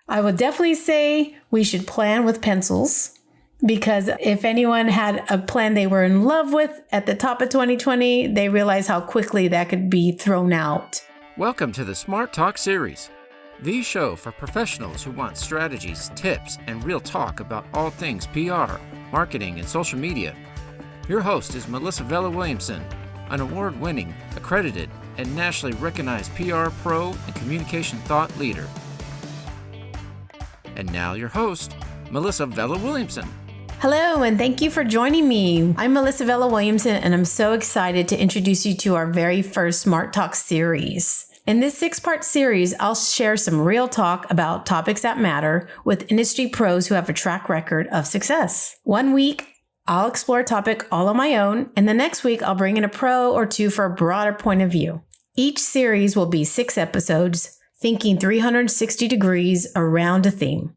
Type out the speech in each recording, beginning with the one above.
I would definitely say we should plan with pencils, because if anyone had a plan they were in love with at the top of 2020, they realize how quickly that could be thrown out. Welcome to the Smart Talk series, the show for professionals who want strategies, tips, and real talk about all things PR, marketing, and social media. Your host is Melissa Vela-Williamson, an award-winning, accredited, and nationally recognized PR pro and communication thought leader. And now your host, Melissa Vela-Williamson. Hello, and thank you for joining me. I'm Melissa Vela-Williamson, and I'm so excited to introduce you to our very first Smart Talk series. In this 6-part series, I'll share some real talk about topics that matter with industry pros who have a track record of success. One week, I'll explore a topic all on my own, and the next week, I'll bring in a pro or two for a broader point of view. Each series will be 6 episodes, thinking 360 degrees around a theme.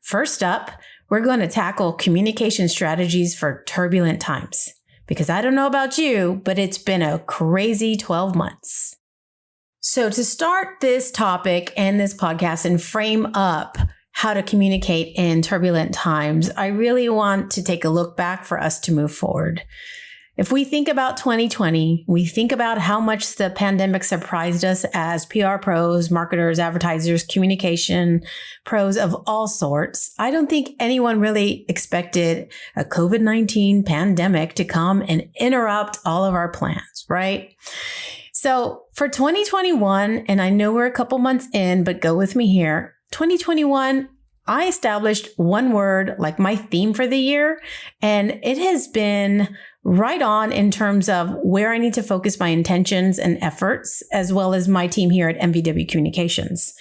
First up, we're going to tackle communication strategies for turbulent times. Because I don't know about you, but it's been a crazy 12 months. So to start this topic and this podcast and frame up how to communicate in turbulent times, I really want to take a look back for us to move forward. If we think about 2020, we think about how much the pandemic surprised us as PR pros, marketers, advertisers, communication pros of all sorts. I don't think anyone really expected a COVID-19 pandemic to come and interrupt all of our plans, right? So for 2021, and I know we're a couple months in, but go with me here, 2021, I established one word like my theme for the year, and it has been right on in terms of where I need to focus my intentions and efforts, as well as my team here at MVW Communications.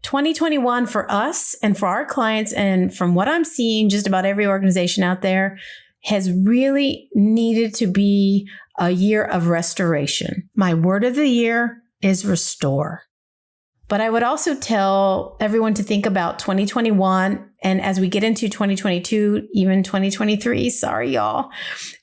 2021 for us and for our clients, and from what I'm seeing, just about every organization out there, has really needed to be a year of restoration. My word of the year is restore. But I would also tell everyone to think about 2021. And as we get into 2022, even 2023, sorry, y'all,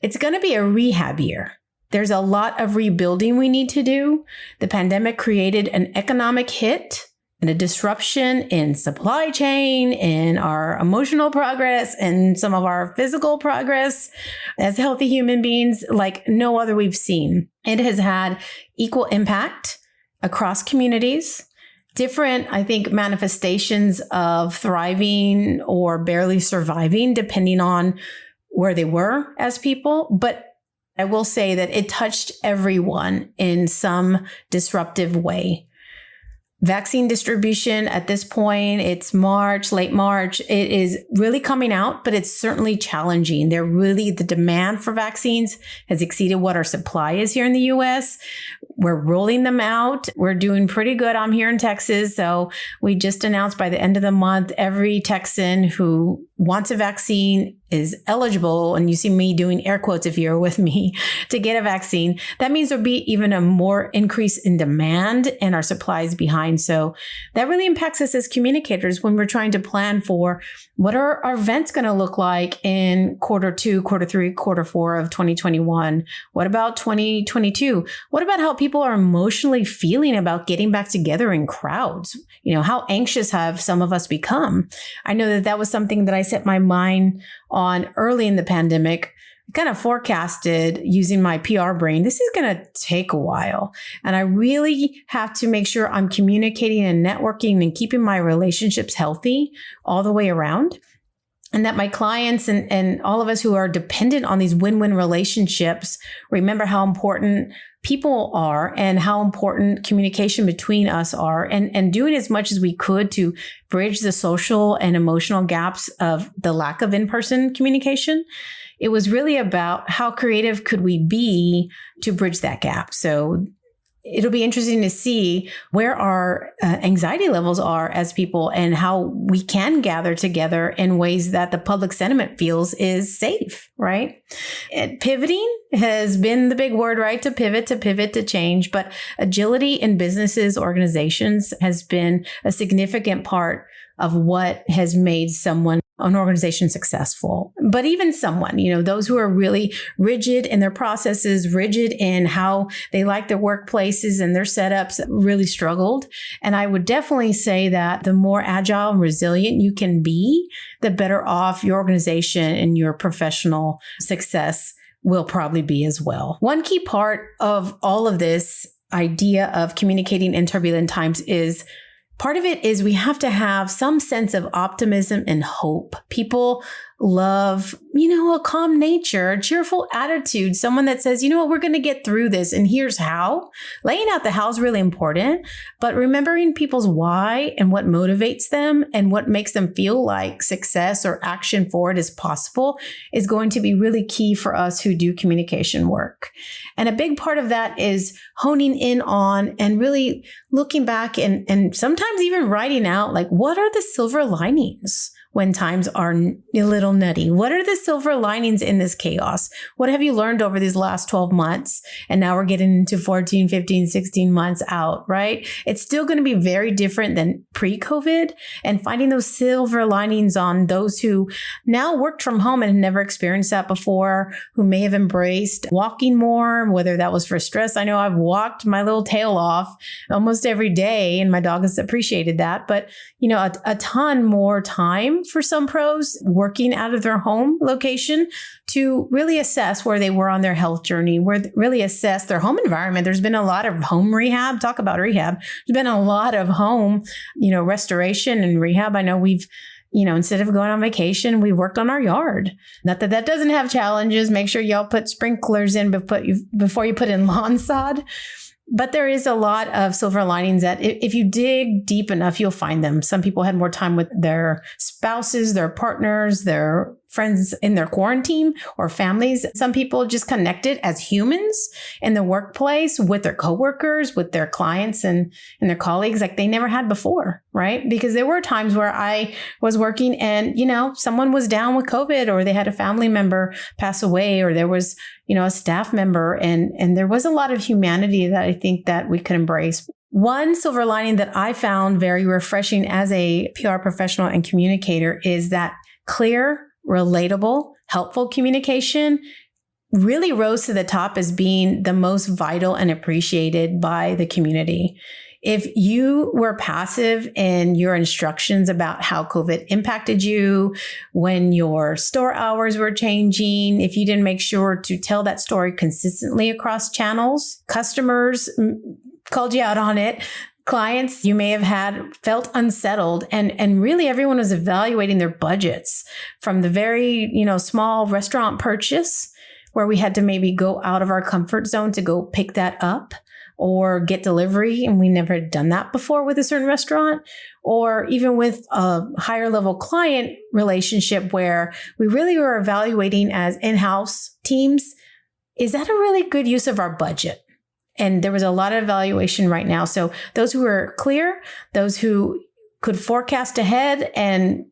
it's going to be a rehab year. There's a lot of rebuilding we need to do. The pandemic created an economic hit and a disruption in supply chain, in our emotional progress, and some of our physical progress as healthy human beings like no other we've seen. It has had equal impact across communities. Different, I think, manifestations of thriving or barely surviving, depending on where they were as people. But I will say that it touched everyone in some disruptive way. Vaccine distribution at this point, it's March, late March. It is really coming out, but it's certainly challenging. The demand for vaccines has exceeded what our supply is here in the US. We're rolling them out. We're doing pretty good. I'm here in Texas. So we just announced by the end of the month, every Texan who wants a vaccine is eligible, and you see me doing air quotes if you're with me, to get a vaccine. That means there'll be even a more increase in demand and our supply is behind. So that really impacts us as communicators when we're trying to plan for what are our events going to look like in quarter 2, quarter 3, quarter 4 of 2021. What about 2022? What about how people are emotionally feeling about getting back together in crowds? You know, how anxious have some of us become? I know that was something that I set my mind on early in the pandemic. I kind of forecasted using my PR brain, this is going to take a while. And I really have to make sure I'm communicating and networking and keeping my relationships healthy all the way around. And that my clients and all of us who are dependent on these win-win relationships remember how important people are and how important communication between us are, and doing as much as we could to bridge the social and emotional gaps of the lack of in-person communication. It was really about how creative could we be to bridge that gap. So it'll be interesting to see where our anxiety levels are as people and how we can gather together in ways that the public sentiment feels is safe, right? And pivoting has been the big word, right? To pivot, to change. But agility in businesses, organizations has been a significant part of what has made someone an organization successful. But even someone, those who are really rigid in their processes, rigid in how they like their workplaces and their setups really struggled. And I would definitely say that the more agile and resilient you can be, the better off your organization and your professional success will probably be as well. One key part of all of this idea of communicating in turbulent times is part of it is we have to have some sense of optimism and hope. People love, a calm nature, a cheerful attitude, someone that says, we're going to get through this and here's how. Laying out the how is really important, but remembering people's why and what motivates them and what makes them feel like success or action forward is possible is going to be really key for us who do communication work. And a big part of that is honing in on and really looking back and sometimes even writing out, like, what are the silver linings when times are a little nutty? What are the silver linings in this chaos? What have you learned over these last 12 months? And now we're getting into 14, 15, 16 months out, right? It's still going to be very different than pre-COVID, and finding those silver linings on those who now worked from home and never experienced that before, who may have embraced walking more, whether that was for stress. I know I've walked my little tail off almost every day and my dog has appreciated that, but a ton more time for some pros working out of their home location to really assess where they were on their health journey, really assess their home environment. There's been a lot of home rehab. Talk about rehab. There's been a lot of home, restoration and rehab. I know we've, instead of going on vacation, we worked on our yard. Not that that doesn't have challenges. Make sure y'all put sprinklers in before you put in lawn sod. But there is a lot of silver linings that if you dig deep enough, you'll find them. Some people had more time with their spouses, their partners, their friends in their quarantine or families. Some people just connected as humans in the workplace with their coworkers, with their clients and their colleagues like they never had before, right? Because there were times where I was working and, someone was down with COVID or they had a family member pass away or there was, a staff member and there was a lot of humanity that I think that we could embrace. One silver lining that I found very refreshing as a PR professional and communicator is that clear, relatable, helpful communication really rose to the top as being the most vital and appreciated by the community. If you were passive in your instructions about how COVID impacted you, when your store hours were changing, if you didn't make sure to tell that story consistently across channels, customers called you out on it. Clients you may have felt unsettled and really everyone was evaluating their budgets from the very, small restaurant purchase where we had to maybe go out of our comfort zone to go pick that up or get delivery. And we never had done that before with a certain restaurant, or even with a higher level client relationship where we really were evaluating as in-house teams. Is that a really good use of our budget? And there was a lot of evaluation right now. So those who were clear, those who could forecast ahead and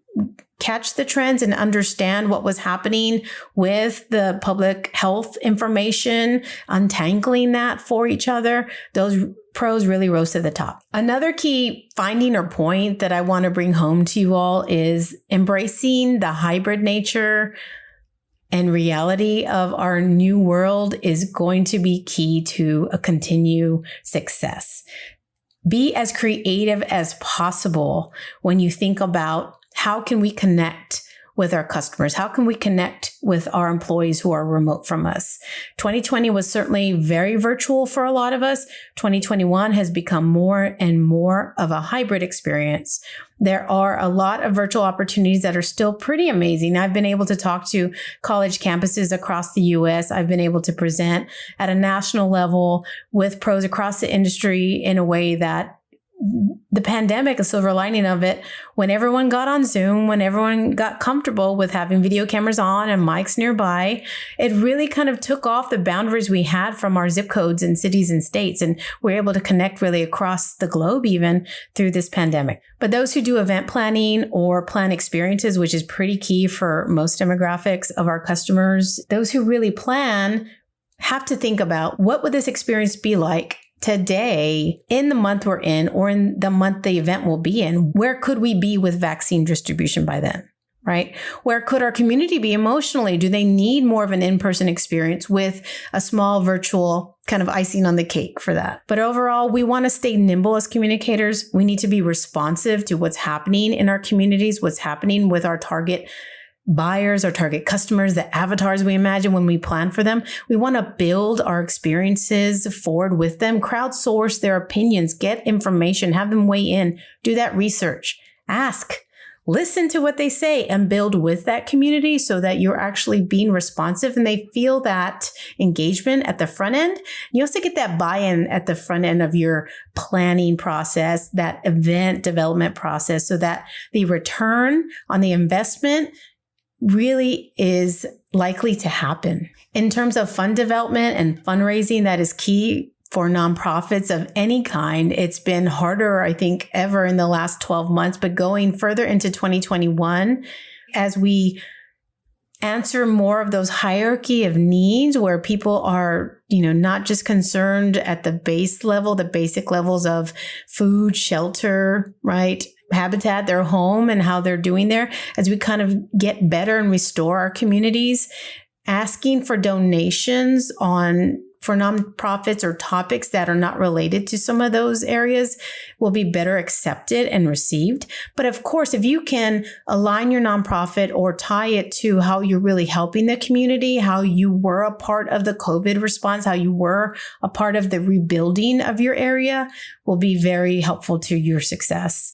catch the trends and understand what was happening with the public health information, untangling that for each other, those pros really rose to the top. Another key finding or point that I want to bring home to you all is embracing the hybrid nature and reality of our new world is going to be key to a continued success. Be as creative as possible when you think about how can we connect with our customers? How can we connect with our employees who are remote from us? 2020 was certainly very virtual for a lot of us. 2021 has become more and more of a hybrid experience. There are a lot of virtual opportunities that are still pretty amazing. I've been able to talk to college campuses across the US. I've been able to present at a national level with pros across the industry in a way that the pandemic, a silver lining of it, when everyone got on Zoom, when everyone got comfortable with having video cameras on and mics nearby, it really kind of took off the boundaries we had from our zip codes and cities and states. And we're able to connect really across the globe even through this pandemic. But those who do event planning or plan experiences, which is pretty key for most demographics of our customers, those who really plan have to think about what would this experience be like today, in the month we're in, or in the month the event will be in. Where could we be with vaccine distribution by then, right? Where could our community be emotionally? Do they need more of an in-person experience with a small virtual kind of icing on the cake for that? But overall, we want to stay nimble as communicators. We need to be responsive to what's happening in our communities, what's happening with our target buyers, our target customers, the avatars we imagine when we plan for them. We want to build our experiences forward with them, crowdsource their opinions, get information, have them weigh in, do that research, ask, listen to what they say, and build with that community so that you're actually being responsive and they feel that engagement at the front end. You also get that buy-in at the front end of your planning process, that event development process, so that the return on the investment really is likely to happen. In terms of fund development and fundraising, that is key for nonprofits of any kind. It's been harder, I think, ever in the last 12 months, but going further into 2021, as we answer more of those hierarchy of needs where people are, not just concerned at the base level, the basic levels of food, shelter, right? Habitat, their home and how they're doing there, as we kind of get better and restore our communities, asking for donations for nonprofits or topics that are not related to some of those areas will be better accepted and received. But of course, if you can align your nonprofit or tie it to how you're really helping the community, how you were a part of the COVID response, how you were a part of the rebuilding of your area, will be very helpful to your success.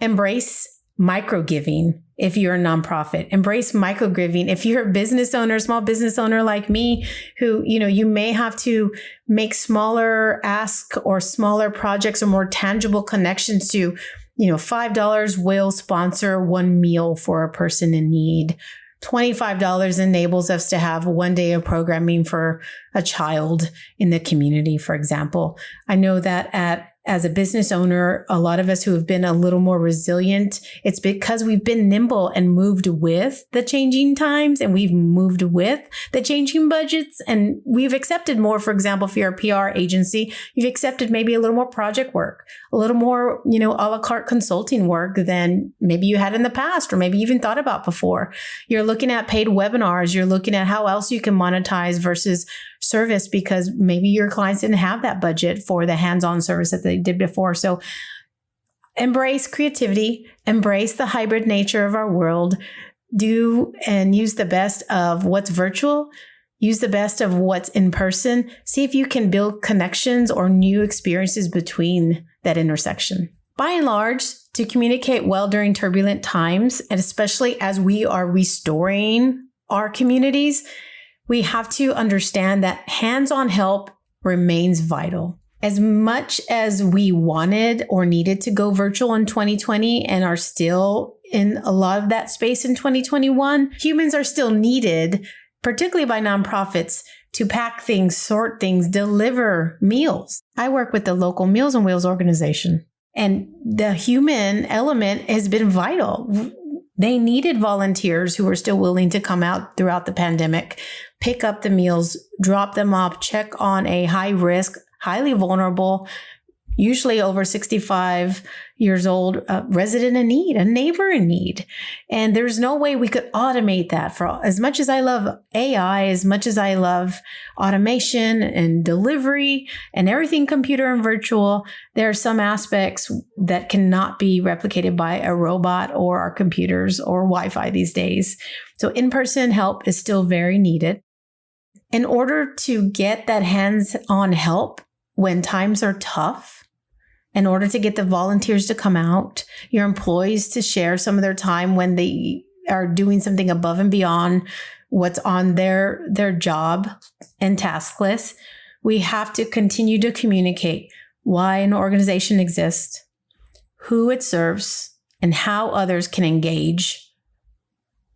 Embrace micro-giving if you're a nonprofit. Embrace micro-giving. If you're a business owner, small business owner like me, who, you may have to make smaller asks or smaller projects or more tangible connections to, $5 will sponsor one meal for a person in need. $25 enables us to have one day of programming for a child in the community, for example. I know that as a business owner, a lot of us who have been a little more resilient, it's because we've been nimble and moved with the changing times, and we've moved with the changing budgets, and we've accepted more. For example, if you're a PR agency, you've accepted maybe a little more project work, a little more, a la carte consulting work than maybe you had in the past, or maybe even thought about before. You're looking at paid webinars. You're looking at how else you can monetize versus service, because maybe your clients didn't have that budget for the hands-on service that they did before. So embrace creativity, embrace the hybrid nature of our world, do and use the best of what's virtual, use the best of what's in person, see if you can build connections or new experiences between that intersection. By and large, to communicate well during turbulent times, and especially as we are restoring our communities, we have to understand that hands-on help remains vital. As much as we wanted or needed to go virtual in 2020 and are still in a lot of that space in 2021, humans are still needed, particularly by nonprofits, to pack things, sort things, deliver meals. I work with the local Meals on Wheels organization, and the human element has been vital. They needed volunteers who were still willing to come out throughout the pandemic, pick up the meals, drop them off, check on a high risk, highly vulnerable, usually over 65 years old, resident in need, a neighbor in need. And there's no way we could automate that. For as much as I love AI, as much as I love automation and delivery and everything computer and virtual, there are some aspects that cannot be replicated by a robot or our computers or Wi-Fi these days. So in-person help is still very needed. In order to get that hands-on help when times are tough, in order to get the volunteers to come out, your employees to share some of their time when they are doing something above and beyond what's on their job and task list, we have to continue to communicate why an organization exists, who it serves, and how others can engage,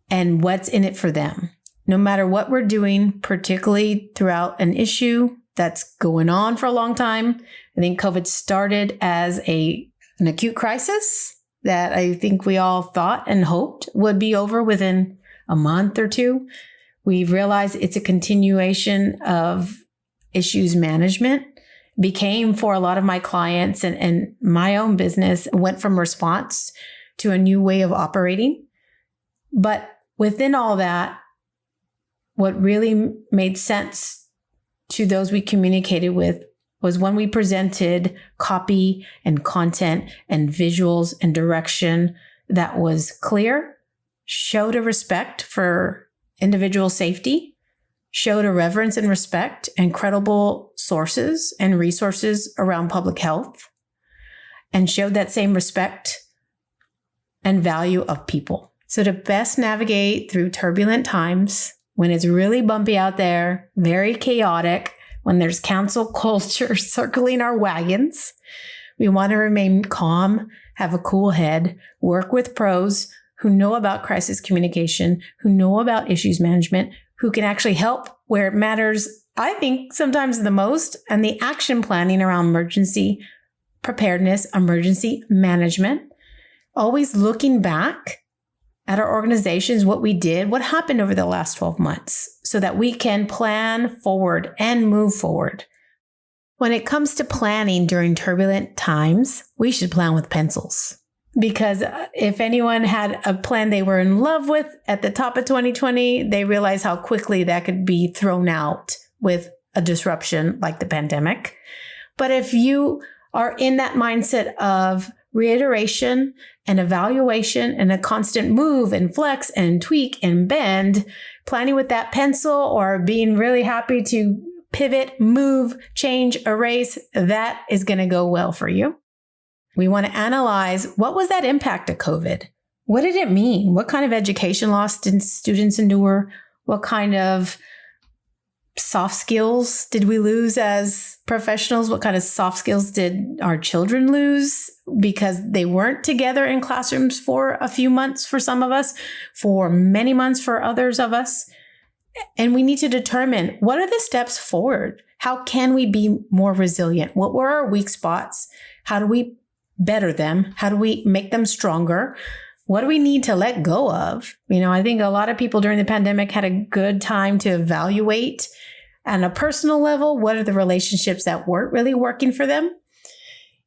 and what's in it for them. No matter what we're doing, particularly throughout an issue that's going on for a long time. I think COVID started as an acute crisis that I think we all thought and hoped would be over within a month or two. We've realized it's a continuation of issues management. Became, for a lot of my clients and my own business, went from response to a new way of operating. But within all that, what really made sense to those we communicated with was when we presented copy and content and visuals and direction that was clear, showed a respect for individual safety, showed a reverence and respect and credible sources and resources around public health, and showed that same respect and value of people. So to best navigate through turbulent times, when it's really bumpy out there, very chaotic, when there's cancel culture circling our wagons, we want to remain calm, have a cool head, work with pros who know about crisis communication, who know about issues management, who can actually help where it matters, I think sometimes the most, and the action planning around emergency preparedness, emergency management, always looking back at our organizations, what we did, what happened over the last 12 months, so that we can plan forward and move forward. When it comes to planning during turbulent times, we should plan with pencils. Because if anyone had a plan they were in love with at the top of 2020, they realize how quickly that could be thrown out with a disruption like the pandemic. But if you are in that mindset of reiteration and evaluation and a constant move and flex and tweak and bend, planning with that pencil or being really happy to pivot, move, change, erase, that is going to go well for you. We want to analyze, what was that impact of COVID? What did it mean? What kind of education loss did students endure? What kind of soft skills did we lose as professionals? What kind of soft skills did our children lose because they weren't together in classrooms for a few months for some of us, for many months for others of us? And we need to determine, what are the steps forward? How can we be more resilient? What were our weak spots? How do we better them? How do we make them stronger? What do we need to let go of? I think a lot of people during the pandemic had a good time to evaluate on a personal level, what are the relationships that weren't really working for them?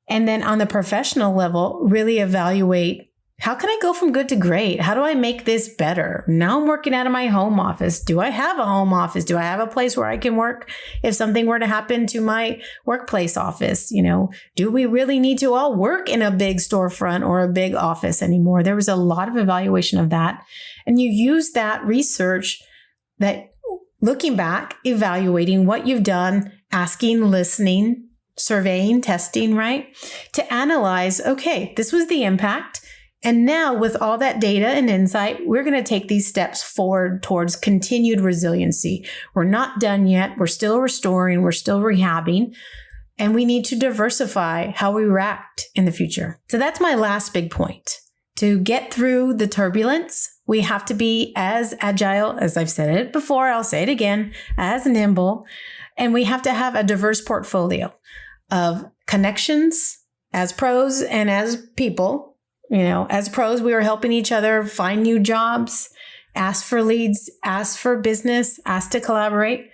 And then on the professional level, really evaluate, how can I go from good to great? How do I make this better? Now I'm working out of my home office. Do I have a home office? Do I have a place where I can work if something were to happen to my workplace office? Do we really need to all work in a big storefront or a big office anymore? There was a lot of evaluation of that. And you use that research, that looking back, evaluating what you've done, asking, listening, surveying, testing, right? To analyze, okay, this was the impact. And now with all that data and insight, we're going to take these steps forward towards continued resiliency. We're not done yet. We're still restoring. We're still rehabbing. And we need to diversify how we react in the future. So that's my last big point. To get through the turbulence, we have to be as agile, as I've said it before, I'll say it again, as nimble. And we have to have a diverse portfolio of connections as pros and as people. As pros, we were helping each other find new jobs, ask for leads, ask for business, ask to collaborate.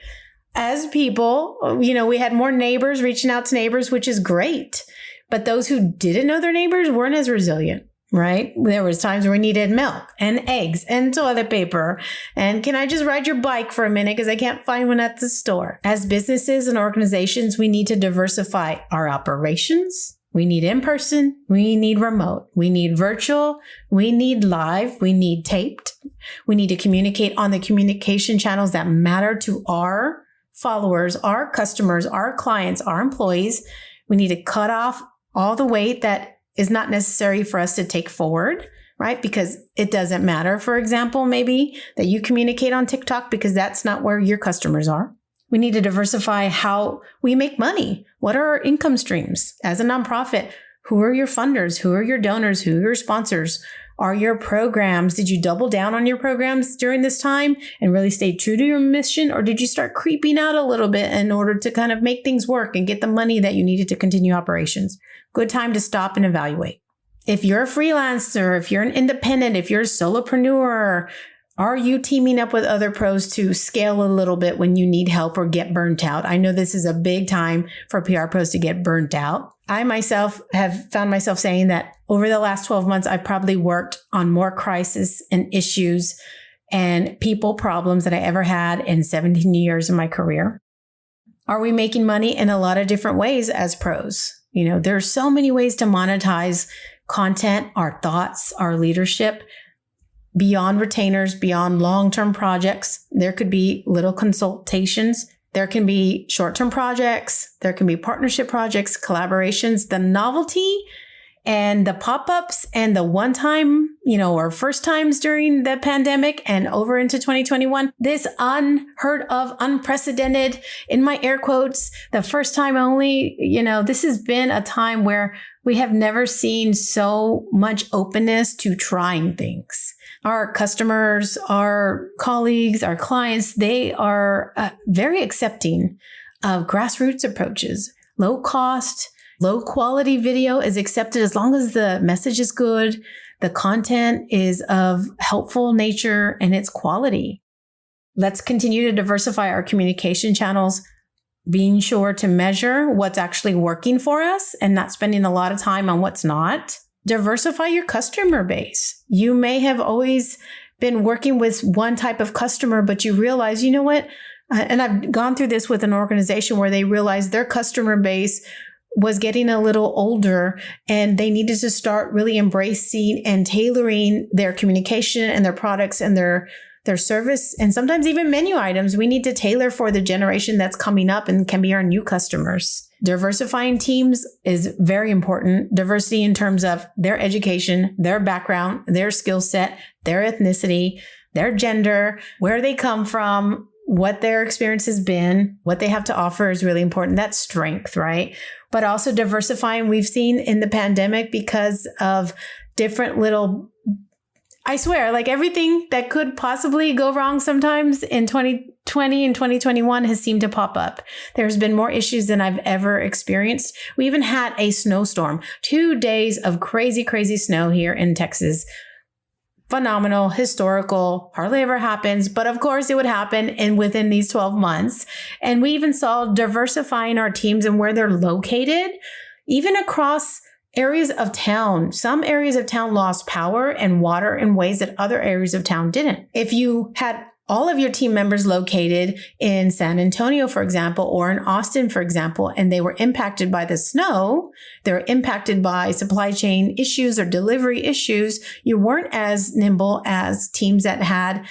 As people, we had more neighbors reaching out to neighbors, which is great. But those who didn't know their neighbors weren't as resilient, right? There was times where we needed milk and eggs and toilet paper. And can I just ride your bike for a minute because I can't find one at the store? As businesses and organizations, we need to diversify our operations. We need in-person, we need remote, we need virtual, we need live, we need taped. We need to communicate on the communication channels that matter to our followers, our customers, our clients, our employees. We need to cut off all the weight that is not necessary for us to take forward, right? Because it doesn't matter, for example, maybe that you communicate on TikTok because that's not where your customers are. We need to diversify how we make money. What are our income streams? As a nonprofit, who are your funders? Who are your donors? Who are your sponsors? Are your programs, did you double down on your programs during this time and really stay true to your mission? Or did you start creeping out a little bit in order to kind of make things work and get the money that you needed to continue operations? Good time to stop and evaluate. If you're a freelancer, if you're an independent, if you're a solopreneur, Are you teaming up with other pros to scale a little bit when you need help or get burnt out? I know this is a big time for PR pros to get burnt out. I myself have found myself saying that over the last 12 months, I've probably worked on more crises and issues and people problems that I ever had in 17 years of my career. Are we making money in a lot of different ways as pros? There's so many ways to monetize content, our thoughts, our leadership. Beyond retainers, beyond long-term projects, there could be little consultations. There can be short-term projects. There can be partnership projects, collaborations. The novelty and the pop-ups and the one-time, or first times during the pandemic and over into 2021, this unheard of, unprecedented, in my air quotes, the first time only, this has been a time where we have never seen so much openness to trying things. Our customers, our colleagues, our clients, they are very accepting of grassroots approaches. Low cost, low quality video is accepted as long as the message is good, the content is of helpful nature, and it's quality. Let's continue to diversify our communication channels, being sure to measure what's actually working for us and not spending a lot of time on what's not. Diversify your customer base. You may have always been working with one type of customer, but you realize, you know what? And I've gone through this with an organization where they realized their customer base was getting a little older and they needed to start really embracing and tailoring their communication and their products and their service, and sometimes even menu items we need to tailor for the generation that's coming up and can be our new customers. Diversifying teams is very important. Diversity in terms of their education, their background, their skill set, their ethnicity, their gender, where they come from, what their experience has been, what they have to offer is really important. That's strength, right? But also diversifying, we've seen in the pandemic because of different little, I swear, like everything that could possibly go wrong sometimes in 2020 and 2021 has seemed to pop up. There's been more issues than I've ever experienced. We even had a snowstorm, 2 days of crazy, crazy snow here in Texas. Phenomenal, historical, hardly ever happens, but of course it would happen within these 12 months. And we even saw diversifying our teams and where they're located, even across areas of town. Some areas of town lost power and water in ways that other areas of town didn't. If you had all of your team members located in San Antonio, for example, or in Austin, for example, and they were impacted by the snow, they're impacted by supply chain issues or delivery issues, you weren't as nimble as teams that had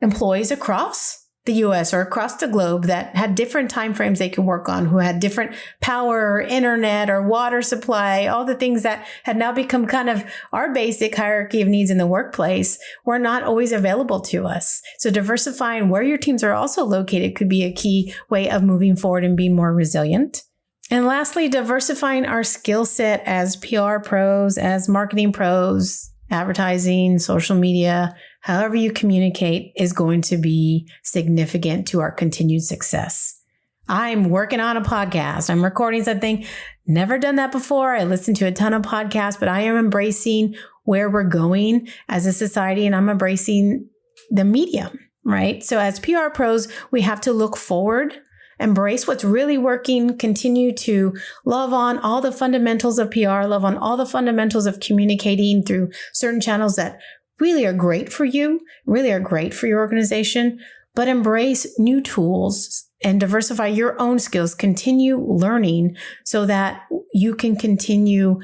employees across the US or across the globe that had different timeframes they could work on, who had different power or internet or water supply, all the things that had now become kind of our basic hierarchy of needs in the workplace were not always available to us. So diversifying where your teams are also located could be a key way of moving forward and being more resilient. And lastly, diversifying our skill set as PR pros, as marketing pros, advertising, social media, however you communicate is going to be significant to our continued success. I'm working on a podcast. I'm recording something. Never done that before. I listen to a ton of podcasts, but I am embracing where we're going as a society and I'm embracing the medium, right? So as PR pros, we have to look forward, embrace what's really working, continue to love on all the fundamentals of PR, love on all the fundamentals of communicating through certain channels that really are great for you, really are great for your organization, but embrace new tools and diversify your own skills, continue learning so that you can continue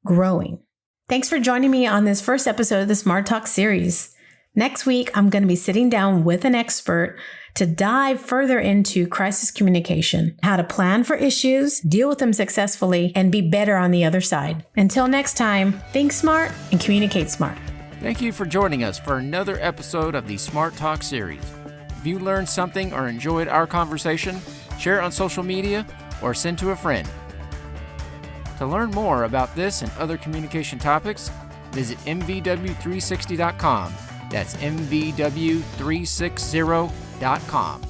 growing. Thanks for joining me on this first episode of the Smart Talk series. Next week, I'm going to be sitting down with an expert to dive further into crisis communication, how to plan for issues, deal with them successfully, and be better on the other side. Until next time, think smart and communicate smart. Thank you for joining us for another episode of the Smart Talk series. If you learned something or enjoyed our conversation, share it on social media or send to a friend. To learn more about this and other communication topics, visit mvw360.com. That's mvw360.com.